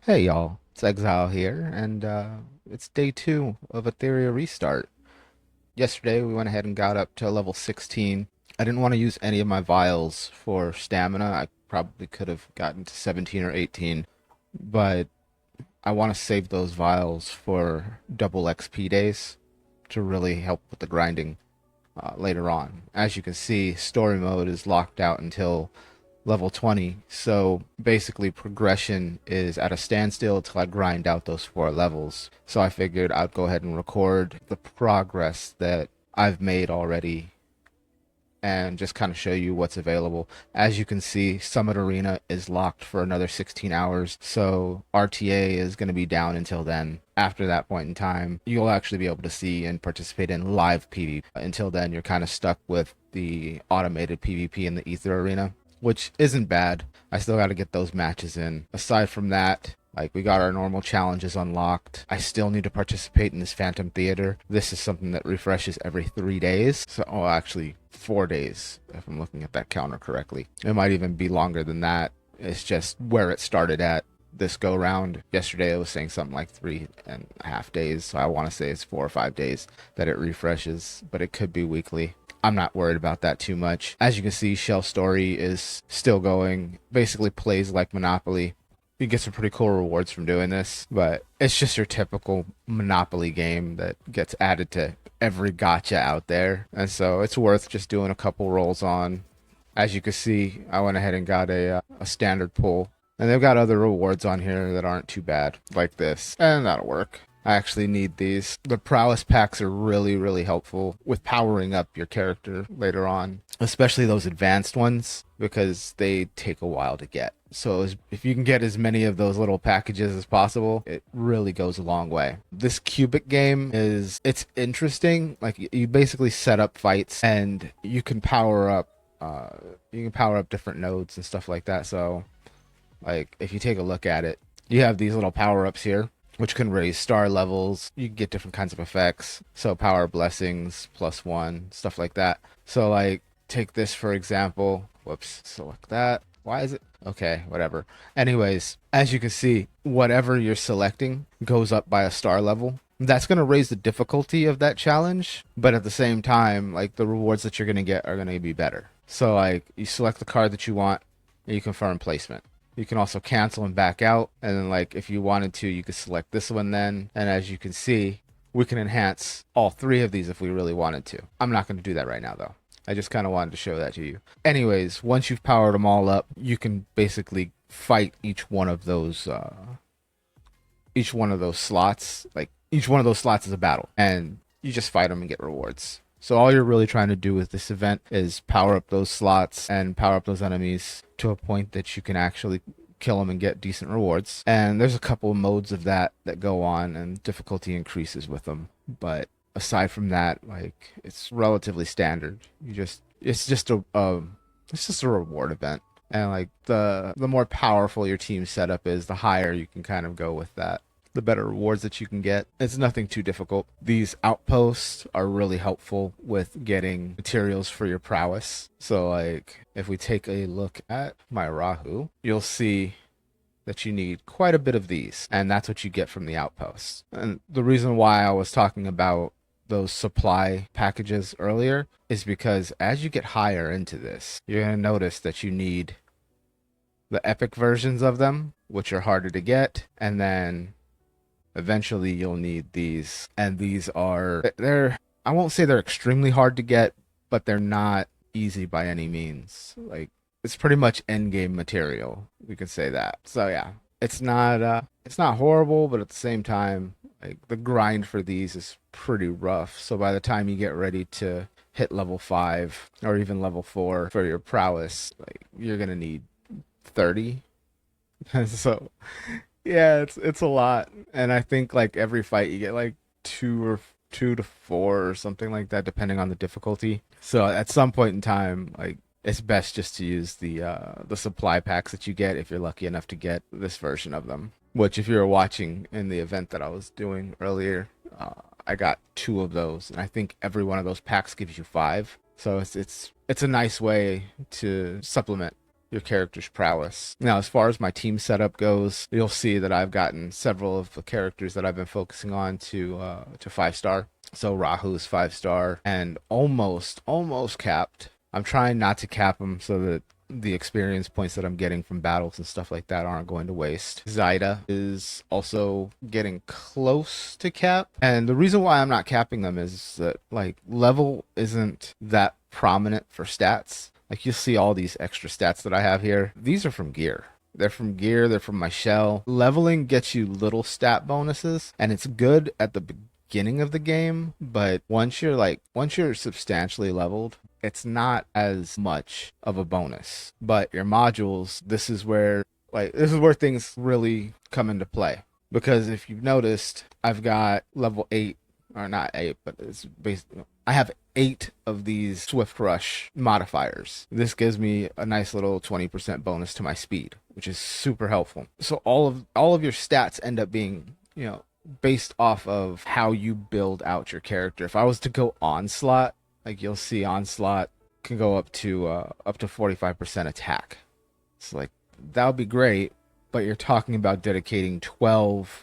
Hey y'all, it's Exile here, and it's day 2 of Etheria Restart. Yesterday we went ahead and got up to level 16. I didn't want to use any of my vials for stamina. I probably could have gotten to 17 or 18, but I want to save those vials for double XP days to really help with the grinding later on. As you can see, story mode is locked out until level 20. So basically, progression is at a standstill till I grind out those 4 levels. So I figured I'd go ahead and record the progress that I've made already and just kind of show you what's available. As you can see, Summit Arena is locked for another 16 hours, so RTA is going to be down until then. After that point in time, you'll actually be able to see and participate in live PvP. Until then, you're kind of stuck with the automated PvP in the Ether Arena, which isn't bad. I still got to get those matches in. Aside from that, like, we got our normal challenges unlocked. I still need to participate in this Phantom Theater. This is something that refreshes every 3 days. So, oh, actually 4 days, if I'm looking at that counter correctly. It might even be longer than that. It's just where it started at this go round. Yesterday it was saying something like 3.5 days. So I want to say it's 4 or 5 days that it refreshes, but it could be weekly. I'm not worried about that too much. As you can see, Shell Story is still going. Basically plays like Monopoly. You get some pretty cool rewards from doing this, but it's just your typical Monopoly game that gets added to every gotcha out there. And so it's worth just doing a couple rolls on. As you can see, I went ahead and got a standard pull. And they've got other rewards on here that aren't too bad, like this. And that'll work. I actually need these. The prowess packs are really, really helpful with powering up your character later on, especially those advanced ones, because they take a while to get. So if you can get as many of those little packages as possible, it really goes a long way. This cubic game it's interesting. Like, you basically set up fights and you can power up different nodes and stuff like that. So, like, if you take a look at it, you have these little power-ups here, which can raise star levels. You can get different kinds of effects. So power blessings, +1, stuff like that. So, like, take this for example. Whoops, select that. Why is it? Okay, whatever. Anyways, as you can see, whatever you're selecting goes up by a star level. That's going to raise the difficulty of that challenge, but at the same time, like, the rewards that you're going to get are going to be better. So, like, you select the card that you want, and you confirm placement. You can also cancel and back out. And then, like, if you wanted to, you could select this one then. And as you can see, we can enhance all 3 of these if we really wanted to. I'm not going to do that right now, though. I just kind of wanted to show that to you. Anyways, once you've powered them all up, you can basically fight each one of those slots. Like, each one of those slots is a battle, and you just fight them and get rewards. So all you're really trying to do with this event is power up those slots and power up those enemies to a point that you can actually kill them and get decent rewards. And there's a couple of modes of that go on, and difficulty increases with them. But aside from that, like, it's relatively standard. It's just a reward event. And, like, the more powerful your team setup is, the higher you can kind of go with that, the better rewards that you can get. It's nothing too difficult. These outposts are really helpful with getting materials for your prowess. So, like, if we take a look at my Rahu, you'll see that you need quite a bit of these, and that's what you get from the outposts. And the reason why I was talking about those supply packages earlier is because as you get higher into this, you're going to notice that you need the epic versions of them, which are harder to get, and then eventually you'll need these. And they're I won't say they're extremely hard to get, but they're not easy by any means. Like, it's pretty much end game material, we could say that. So yeah, it's not horrible, but at the same time, like, the grind for these is pretty rough. So by the time you get ready to hit level 5 or even level 4 for your prowess, like, you're gonna need 30. So yeah, it's a lot. And I think, like, every fight you get like 2 to 4 or something like that, depending on the difficulty. So at some point in time, like, it's best just to use the supply packs that you get if you're lucky enough to get this version of them. Which, if you were watching in the event that I was doing earlier, I got 2 of those, and I think every one of those packs gives you 5. So it's a nice way to supplement your character's prowess. Now, as far as my team setup goes, you'll see that I've gotten several of the characters that I've been focusing on to 5-star. So Rahu's 5-star and almost capped. I'm trying not to cap them so that the experience points that I'm getting from battles and stuff like that aren't going to waste. Zaida is also getting close to cap. And the reason why I'm not capping them is that like level isn't that prominent for stats. Like you'll see all these extra stats that I have here. These are from gear. They're from gear, they're from my shell. Leveling gets you little stat bonuses, and it's good at the beginning of the game, but once you're substantially leveled, it's not as much of a bonus. But your modules, this is where things really come into play. Because if you've noticed, I've got level 8, or not 8, but it's basically I have 8 of these Swift Rush modifiers. This gives me a nice little 20% bonus to my speed, which is super helpful. So all of your stats end up being, based off of how you build out your character. If I was to go Onslaught, like you'll see Onslaught can go up to 45% attack. It's like that would be great, but you're talking about dedicating 12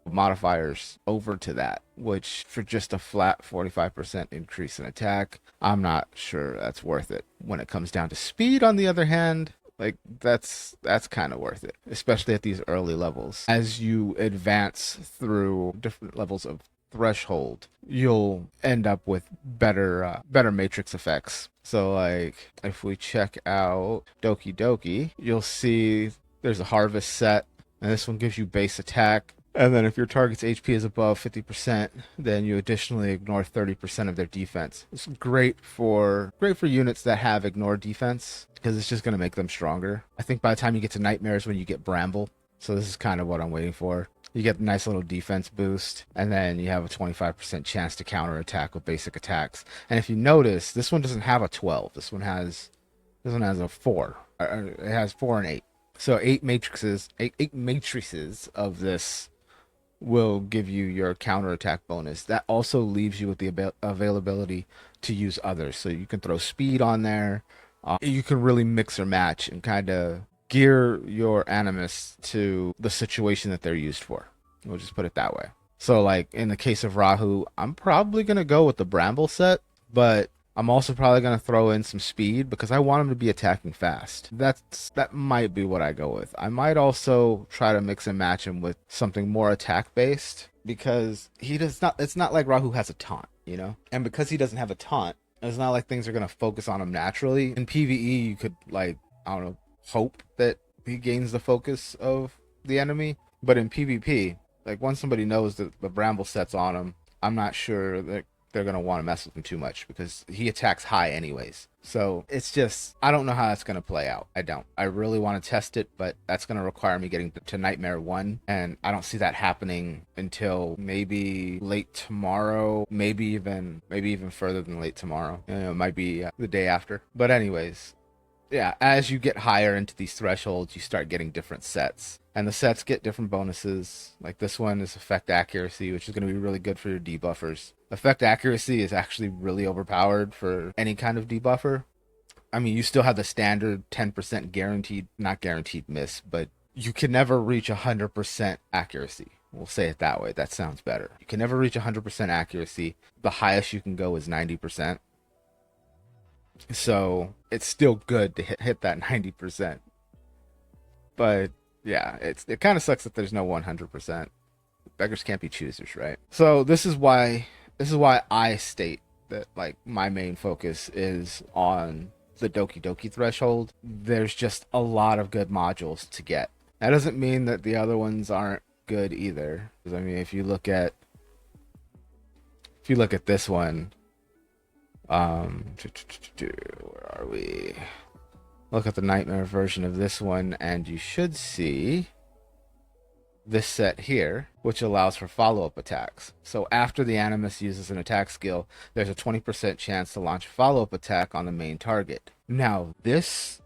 modifiers over to that, which for just a flat 45% increase in attack, I'm not sure that's worth it. When it comes down to speed, on the other hand, like that's kind of worth it, especially at these early levels. As you advance through different levels of threshold, you'll end up with better matrix effects. So like if we check out Doki Doki, you'll see there's a harvest set, and this one gives you base attack. And then if your target's HP is above 50%, then you additionally ignore 30% of their defense. It's great for units that have ignore defense, because it's just going to make them stronger. I think by the time you get to Nightmares, when you get Bramble, so this is kind of what I'm waiting for. You get a nice little defense boost, and then you have a 25% chance to counterattack with basic attacks. And if you notice, this one doesn't have a 12. This one has a 4. It has 4 and 8. So 8 matrices of this will give you your counterattack bonus. That also leaves you with the availability to use others. So you can throw speed on there. You can really mix or match and kind of gear your animus to the situation that they're used for. We'll just put it that way. So like in the case of Rahu, I'm probably going to go with the Bramble set, but I'm also probably going to throw in some speed because I want him to be attacking fast. That might be what I go with. I might also try to mix and match him with something more attack based, because it's not like Rahu has a taunt, And because he doesn't have a taunt, it's not like things are going to focus on him naturally. In PvE, you could hope that he gains the focus of the enemy. But in PvP, like once somebody knows that the Bramble set's on him, I'm not sure that they're going to want to mess with him too much, because he attacks high anyways. So it's just, I don't know how that's going to play out. I really want to test it, but that's going to require me getting to Nightmare 1, and I don't see that happening until maybe late tomorrow, maybe even further than late tomorrow. It might be the day after. But anyways, yeah, as you get higher into these thresholds, you start getting different sets. And the sets get different bonuses. Like this one is Effect Accuracy, which is going to be really good for your debuffers. Effect Accuracy is actually really overpowered for any kind of debuffer. I mean, you still have the standard 10% guaranteed, not guaranteed miss, but you can never reach 100% accuracy. We'll say it that way. That sounds better. You can never reach 100% accuracy. The highest you can go is 90%. So it's still good to hit that 90%. But yeah, it kind of sucks that there's no 100%. Beggars can't be choosers, right? So this is why I state that like my main focus is on the Doki Doki threshold. There's just a lot of good modules to get. That doesn't mean that the other ones aren't good either. Because I mean, if you look at this one, where are we? Look at the Nightmare version of this one, and you should see this set here, which allows for follow-up attacks. So after the Animus uses an attack skill, there's a 20% chance to launch a follow-up attack on the main target. Now, this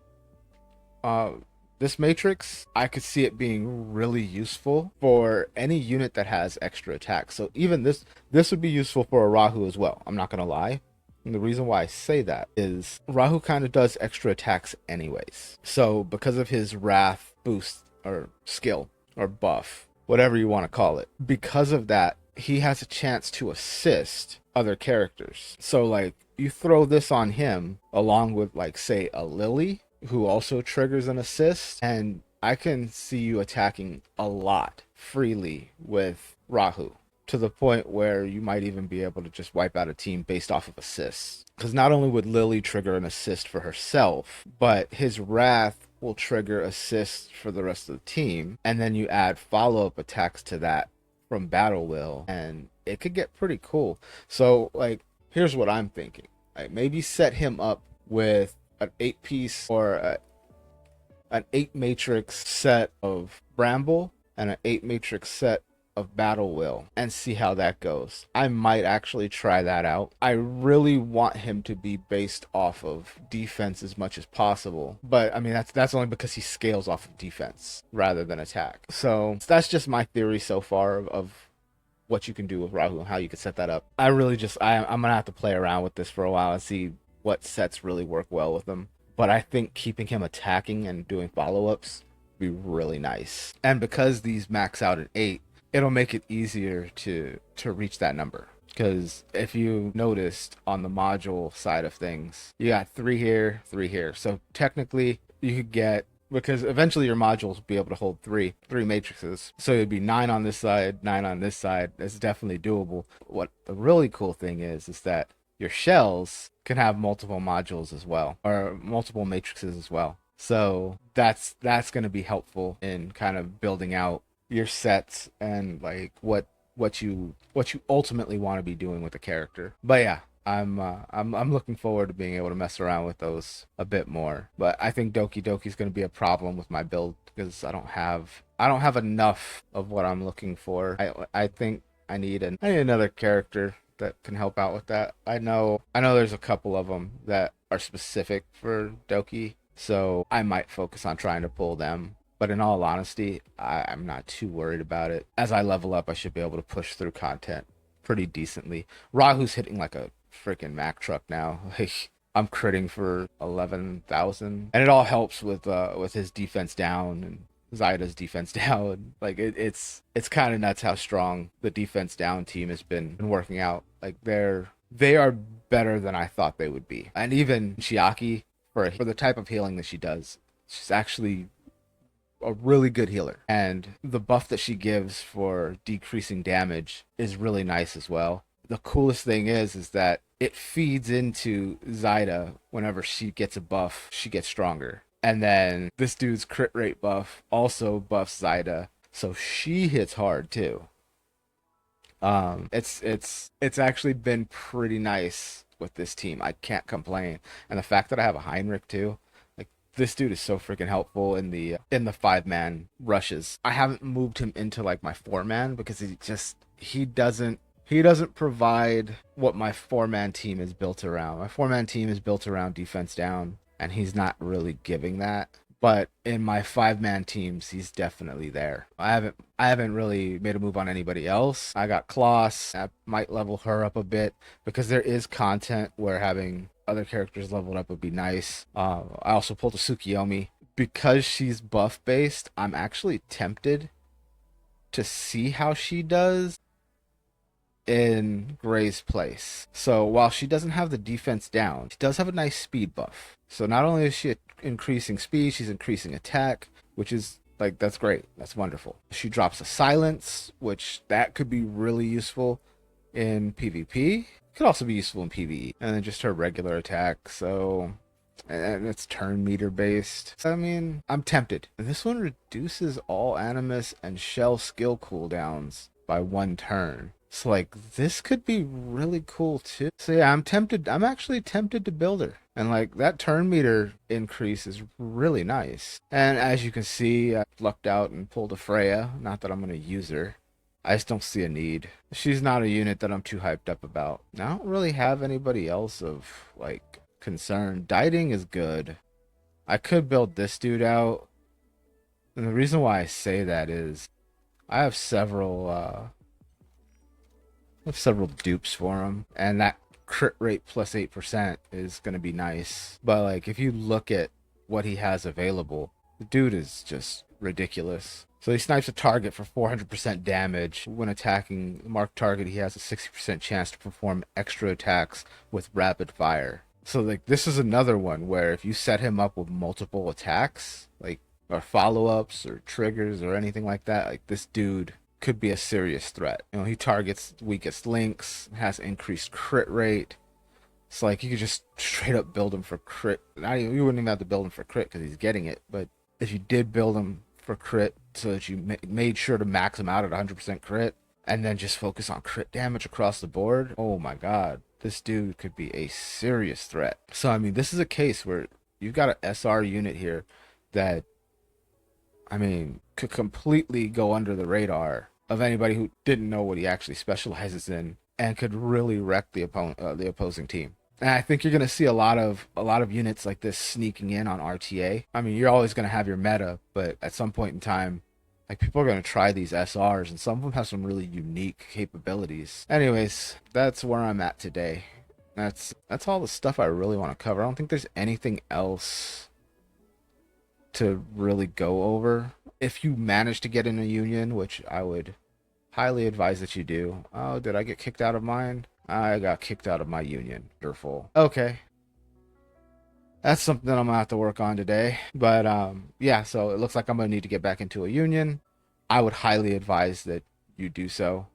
matrix, I could see it being really useful for any unit that has extra attacks. So even this would be useful for a Rahu as well. I'm not going to lie. And the reason why I say that is Rahu kind of does extra attacks anyways. So because of his wrath boost or skill or buff, whatever you want to call it, because of that, he has a chance to assist other characters. So like you throw this on him along with like say a Lily who also triggers an assist, and I can see you attacking a lot freely with Rahu to the point where you might even be able to just wipe out a team based off of assists. Because not only would Lily trigger an assist for herself, but his wrath will trigger assists for the rest of the team, and then you add follow-up attacks to that from Battle Will, and it could get pretty cool. So like here's what I'm thinking. Like maybe set him up with an 8-piece or an 8-matrix set of Bramble and an 8-matrix set of Battle Will and see how that goes. I might actually try that out. I really want him to be based off of defense as much as possible, but I mean that's only because he scales off of defense rather than attack. So that's just my theory so far of what you can do with Rahu and how you can set that up. I'm gonna have to play around with this for a while and see what sets really work well with him. But I think keeping him attacking and doing follow-ups would be really nice. And because these max out at 8, it'll make it easier to reach that number. Because if you noticed on the module side of things, you got 3 here, 3 here. So technically you could get, because eventually your modules will be able to hold three matrices. So it'd be 9 on this side, 9 on this side. It's definitely doable. What the really cool thing is that your shells can have multiple modules as well, or multiple matrices as well. So that's going to be helpful in kind of building out your sets and like what you ultimately want to be doing with the character. But yeah, I'm looking forward to being able to mess around with those a bit more. But I think Doki Doki is going to be a problem with my build because I don't have enough of what I'm looking for. I think I need another character that can help out with that. I know there's a couple of them that are specific for Doki, so I might focus on trying to pull them. But in all honesty, I'm not too worried about it. As I level up, I should be able to push through content pretty decently. Rahu's hitting like a freaking Mack truck now. Like I'm critting for 11,000, and it all helps with his defense down and Zaida's defense down. Like it's kind of nuts how strong the defense down team has been working out. Like they are better than I thought they would be. And even Chiaki, for the type of healing that she does, she's actually a really good healer. And the buff that she gives for decreasing damage is really nice as well. The coolest thing is that it feeds into Zaida. Whenever she gets a buff, she gets stronger. And then this dude's crit rate buff also buffs Zaida, so she hits hard too. It's actually been pretty nice with this team. I can't complain. And the fact that I have a Heinrich too, like this dude is so freaking helpful in the 5-man rushes. I haven't moved him into like my 4-man because he doesn't provide what my 4-man team is built around. My 4-man team is built around defense down, and he's not really giving that. But in my 5-man teams, he's definitely there. I haven't really made a move on anybody else. I got Kloss. I might level her up a bit because there is content where having other characters leveled up would be nice. I also pulled a Tsukiyomi. Because she's buff based, I'm actually tempted to see how she does in Gray's place. So while she doesn't have the defense down, she does have a nice speed buff. So not only is she increasing speed, she's increasing attack, which is like, that's great. That's wonderful. She drops a silence, which that could be really useful in PvP. Could also be useful in PvE. And then just her regular attack. So, and it's turn meter based. I mean, I'm tempted. And this one reduces all Animus and Shell skill cooldowns by 1 turn. So like this could be really cool too. So yeah, I'm actually tempted to build her. And like that turn meter increase is really nice. And as you can see, I lucked out and pulled a Freya. Not that I'm gonna use her. I just don't see a need. She's not a unit that I'm too hyped up about. I don't really have anybody else of like concern. Dieting is good. I could build this dude out. And the reason why I say that is I have several dupes for him, and that crit rate plus 8% is going to be nice. But like if you look at what he has available, the dude is just ridiculous. So he snipes a target for 400% damage. When attacking the marked target, he has a 60% chance to perform extra attacks with rapid fire. So like this is another one where if you set him up with multiple attacks, like or follow-ups or triggers or anything like that, like this dude could be a serious threat. You know, he targets weakest links, has increased crit rate. It's like you could just straight up build him for crit. You wouldn't even have to build him for crit because he's getting it. But if you did build him for crit so that you made sure to max him out at 100% crit and then just focus on crit damage across the board, oh my god, this dude could be a serious threat. So I mean, this is a case where you've got an SR unit here that, I mean, could completely go under the radar of anybody who didn't know what he actually specializes in, and could really wreck the opposing team. And I think you're going to see a lot of units like this sneaking in on RTA. I mean, you're always going to have your meta, but at some point in time, like people are going to try these SRs, and some of them have some really unique capabilities. Anyways, that's where I'm at today. That's all the stuff I really want to cover. I don't think there's anything else to really go over. If you manage to get in a union, which I would highly advise that you do. Oh, did I get kicked out of mine? I got kicked out of my union. Wonderful. Okay. That's something that I'm gonna have to work on today. But yeah, so it looks like I'm gonna need to get back into a union. I would highly advise that you do so.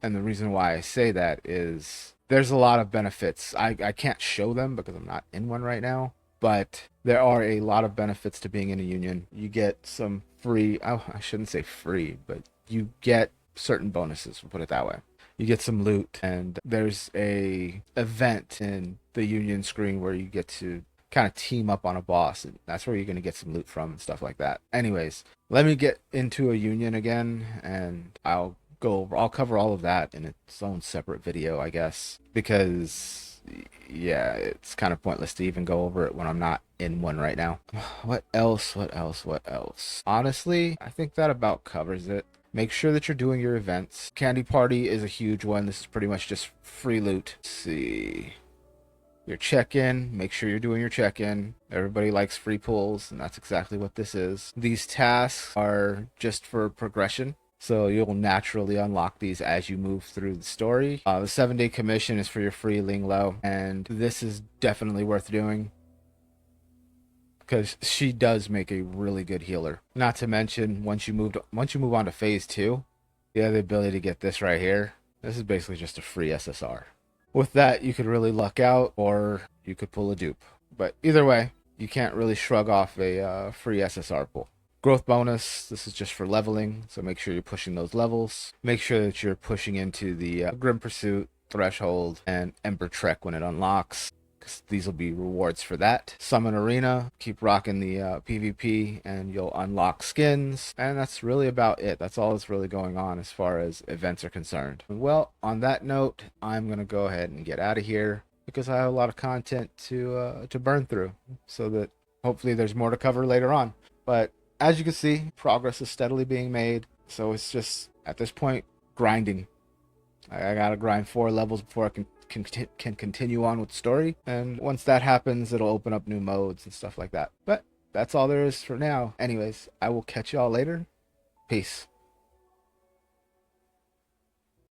And the reason why I say that is there's a lot of benefits. I can't show them because I'm not in one right now. But there are a lot of benefits to being in a union. You get some free, oh, I shouldn't say free, but you get certain bonuses, we'll put it that way. You get some loot, and there's a event in the union screen where you get to kind of team up on a boss, and that's where you're going to get some loot from and stuff like that. Anyways, let me get into a union again, and I'll cover all of that in its own separate video, I guess, because yeah, it's kind of pointless to even go over it when I'm not in one right now. What else? Honestly, I think that about covers it. Make sure that you're doing your events. Candy Party is a huge one. This is pretty much just free loot. Let's see. Your check-in. Make sure you're doing your check-in. Everybody likes free pulls, and that's exactly what this is. These tasks are just for progression, so you'll naturally unlock these as you move through the story. The 7-day commission is for your free Linglo, and this is definitely worth doing because she does make a really good healer. Not to mention, once you move on to phase 2, you have the ability to get this right here. This is basically just a free SSR. With that, you could really luck out, or you could pull a dupe. But either way, you can't really shrug off a free SSR pull. Growth bonus, this is just for leveling, so make sure you're pushing those levels. Make sure that you're pushing into the Grim Pursuit, Threshold, and Ember Trek when it unlocks. These will be rewards for that. Summon Arena, keep rocking the PvP, and you'll unlock skins. And that's really about it. That's all that's really going on as far as events are concerned. Well, on that note, I'm going to go ahead and get out of here because I have a lot of content to burn through, so that hopefully there's more to cover later on. But as you can see, progress is steadily being made. So it's just, at this point, grinding. I gotta grind 4 levels before I can continue on with the story, and once that happens, it'll open up new modes and stuff like that. But that's all there is for now. Anyways, I will catch y'all later. Peace.